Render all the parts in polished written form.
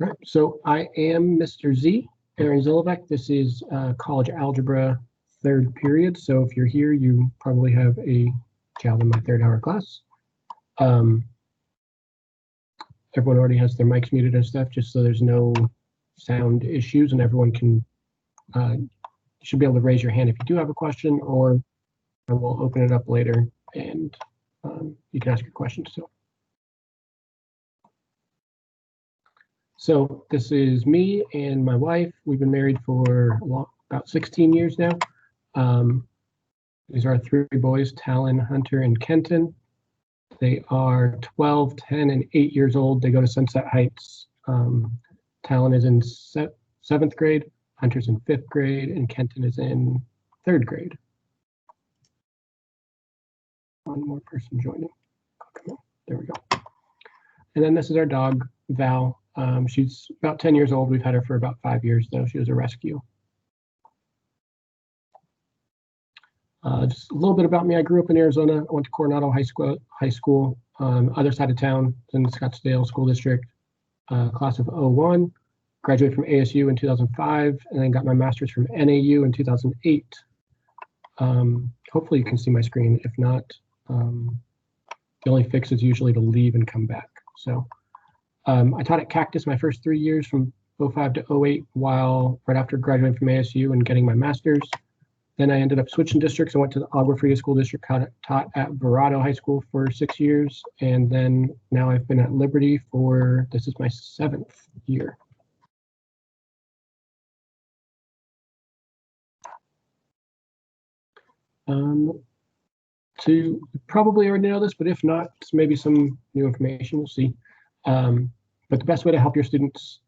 All right, so I am Mr. Z, Aaron Zsilavec. This is college algebra third period. So if you're here, you probably have a child in my third hour class. Everyone already has their mics muted and stuff, just so there's no sound issues, and everyone can, you should be able to raise your hand if you do have a question, or I will open it up later and you can ask your questions. So this is me and my wife. We've been married for about 16 years now. These are our three boys, Talon, Hunter, and Kenton. They are 12, 10, and 8 years old. They go to Sunset Heights. Talon is in 7th grade, Hunter's in 5th grade, and Kenton is in 3rd grade. One more person joining. There we go. And then this is our dog, Val. She's about 10 years old. We've had her for about 5 years, though. She was a rescue. Just a little bit about me. I grew up in Arizona. I went to Coronado High School, other side of town, in the Scottsdale School District, class of 01. Graduated from ASU in 2005, and then got my master's from NAU in 2008. Hopefully you can see my screen. If not, the only fix is usually to leave and come back. So I taught at Cactus my first 3 years from 05 to 08, right after graduating from ASU and getting my master's. Then I ended up switching districts. I went to the Agua Fria School District, taught at Verado High School for 6 years. And then now I've been at Liberty this is my 7th year. So you probably already know this, but if not, maybe some new information, we'll see. But the best way to help your students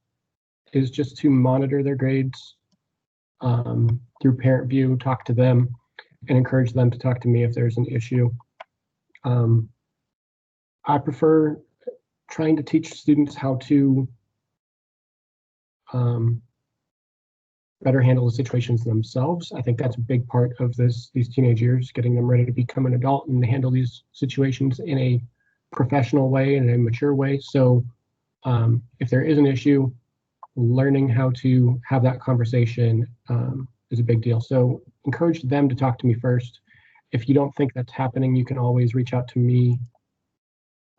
is just to monitor their grades through parent view, talk to them, and encourage them to talk to me if there's an issue. I prefer trying to teach students how to better handle the situations themselves. I think that's a big part of these teenage years, getting them ready to become an adult and handle these situations in a professional way and in a mature way. So if there is an issue, learning how to have that conversation is a big deal. So encourage them to talk to me first. If you don't think that's happening, you can always reach out to me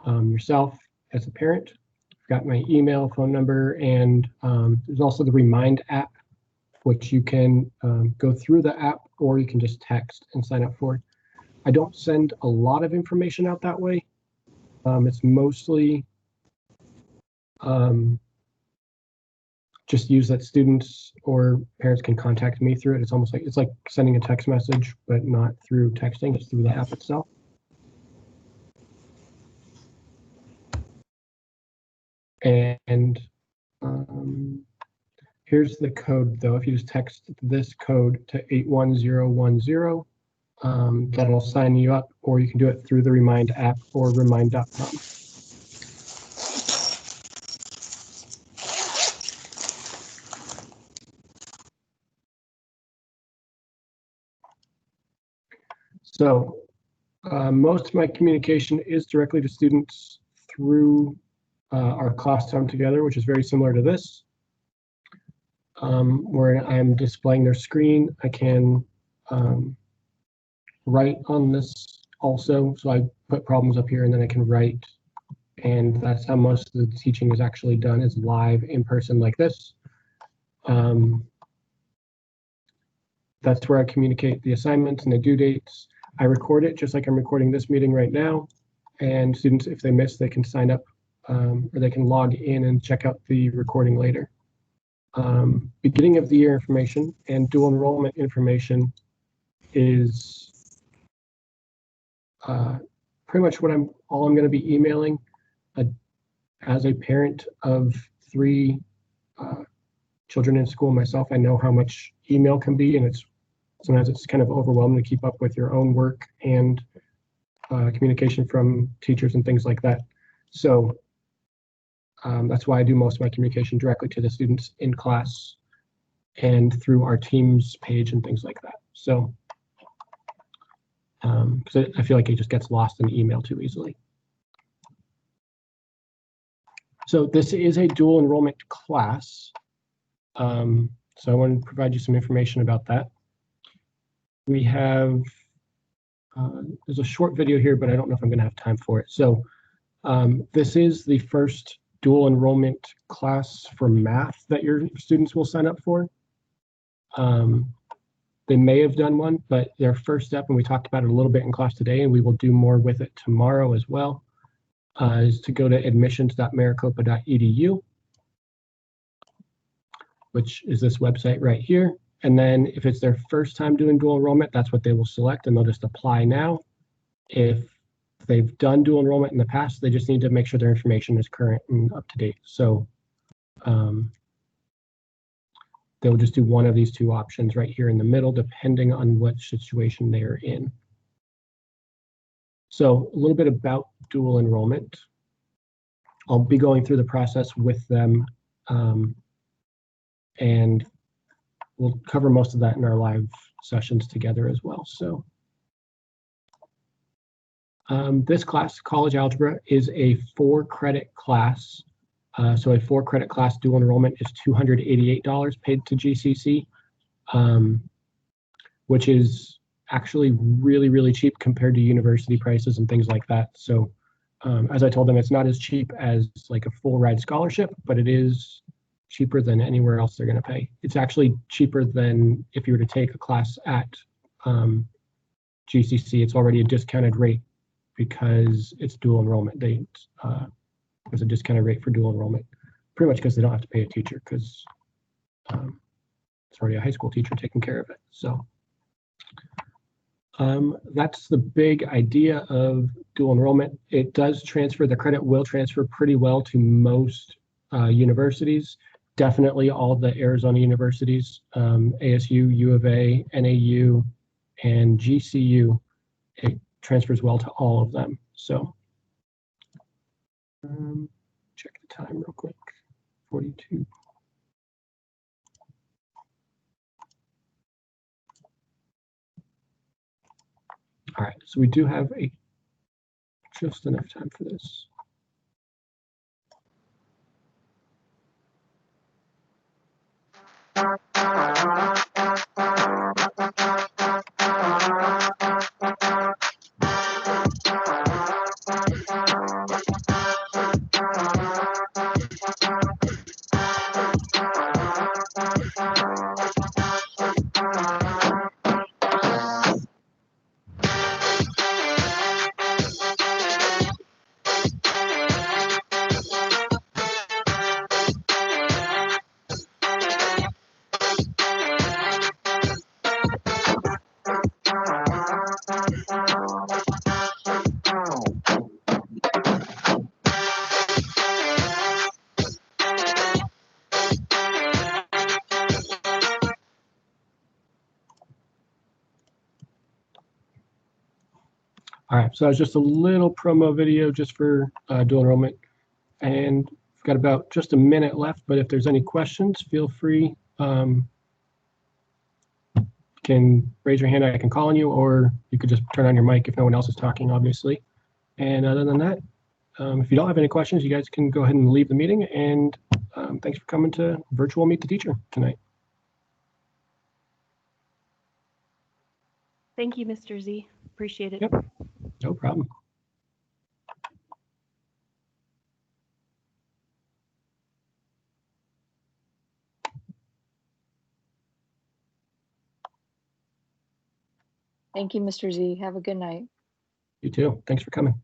yourself as a parent. I've got my email, phone number, and there's also the Remind app, which you can go through the app, or you can just text and sign up for it. I don't send a lot of information out that way. It's mostly just use that students or parents can contact me through it. It's like sending a text message, but not through texting. It's through the app itself. And here's the code, though. If you just text this code to 81010, that'll sign you up, or you can do it through the Remind app or remind.com. So most of my communication is directly to students through our class time together, which is very similar to this, where I'm displaying their screen. I can write on this also. So I put problems up here and then I can write. And that's how most of the teaching is actually done, is live in person like this. That's where I communicate the assignments and the due dates. I record it just like I'm recording this meeting right now. And students, if they miss, they can sign up or they can log in and check out the recording later. Beginning of the year information and dual enrollment information is pretty much all I'm going to be emailing. As a parent of 3 children in school myself, I know how much email can be, and sometimes it's kind of overwhelming to keep up with your own work and communication from teachers and things like that. So that's why I do most of my communication directly to the students in class and through our Teams page and things like that. So because I feel like it just gets lost in email too easily. So this is a dual enrollment class. So I want to provide you some information about that. We have, there's a short video here, but I don't know if I'm going to have time for it. So this is the first dual enrollment class for math that your students will sign up for. They may have done one, but their first step, and we talked about it a little bit in class today, and we will do more with it tomorrow as well, is to go to admissions.maricopa.edu, which is this website right here. And then if it's their first time doing dual enrollment, that's what they will select, and they'll just apply now. If they've done dual enrollment in the past, they just need to make sure their information is current and up to date. So they'll just do one of these two options right here in the middle, depending on what situation they are in. So a little bit about dual enrollment. I'll be going through the process with them, and we'll cover most of that in our live sessions together as well. So this class, College Algebra, is a 4-credit class. So a 4-credit class dual enrollment is $288 paid to GCC, which is actually really, really cheap compared to university prices and things like that. So as I told them, it's not as cheap as like a full ride scholarship, but it is cheaper than anywhere else they're going to pay. It's actually cheaper than if you were to take a class at GCC. It's already a discounted rate because it's dual enrollment. There's a discounted rate for dual enrollment, pretty much because they don't have to pay a teacher because it's already a high school teacher taking care of it. So that's the big idea of dual enrollment. It does transfer, the credit will transfer pretty well to most universities. Definitely all the Arizona universities, ASU, U of A, NAU, and GCU, it transfers well to all of them. So check the time real quick, 42. All right, so we do have just enough time for this. All right, so that was just a little promo video just for dual enrollment. And we've got about just a minute left, but if there's any questions, feel free. You can raise your hand, I can call on you, or you could just turn on your mic if no one else is talking, obviously. And other than that, if you don't have any questions, you guys can go ahead and leave the meeting. And thanks for coming to Virtual Meet the Teacher tonight. Thank you, Mr. Z. Appreciate it. Yep, no problem. Thank you, Mr. Z. Have a good night. You too. Thanks for coming.